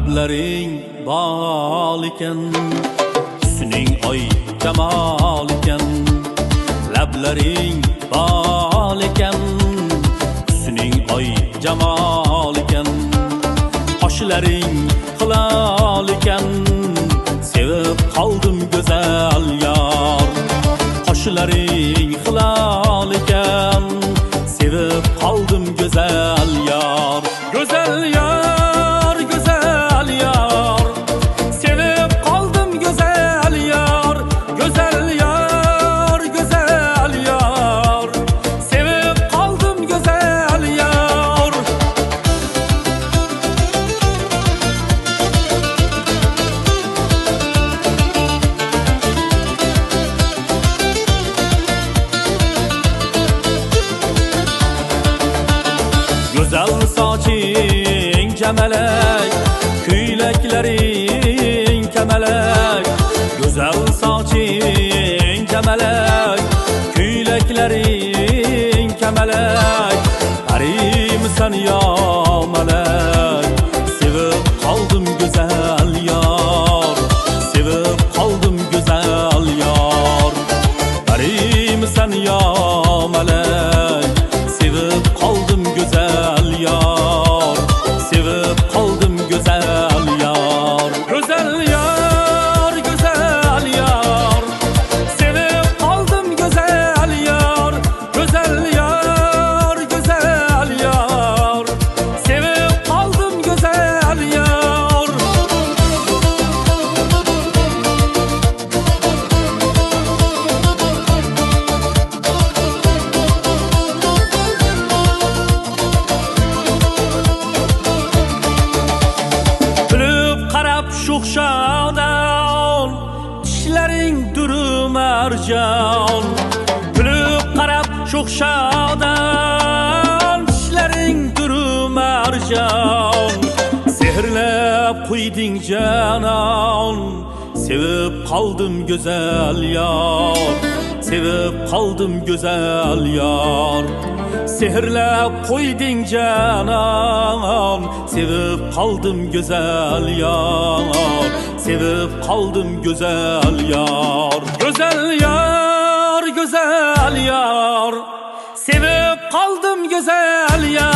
lablaring bol ekan, husning oy jamol ekan. Lablaring bol ekan, husning oy jamol ekan. Qoshlaring hilol ekan, sevib qoldim go'zal yor. Qoshlaring hilol ekan, sevib qoldim go'zal yor. Go'zal yor, go'zal yor, sevib qoldim go'zal yor. Go'zal yor, go'zal yor, sevib qoldim go'zal yor. Go'zal soching jamalak, kuylaklaring kamalak. Go'zal soching jamalak, kuylaklaring kamalak. Parimsan yo malak, sevib qoldim go'zal yor. Sevib qoldim go'zal yor. Parimsan yo malak, sevib qoldim go'zal yor. Sevib qoldim go'zal yor. Go'zal yor, go'zal yor, sevib qoldim go'zal yor. Go'zal yor, go'zal yor, sevib qoldim go'zal yor. Kulib qarab sho'xshodon, tishlaring duru marjon. Kulib qarab sho'xshodon, tishlaring duru marjon. Sehrlab qo'yding janon, sevib qoldim go'zal yor. Sevib qoldim go'zal yor. Sehrlab qo'yding janon, sevib qoldim go'zal yor. Sevib qoldim go'zal yor. Go'zal yor, go'zal yor, sevib qoldim go'zal yor.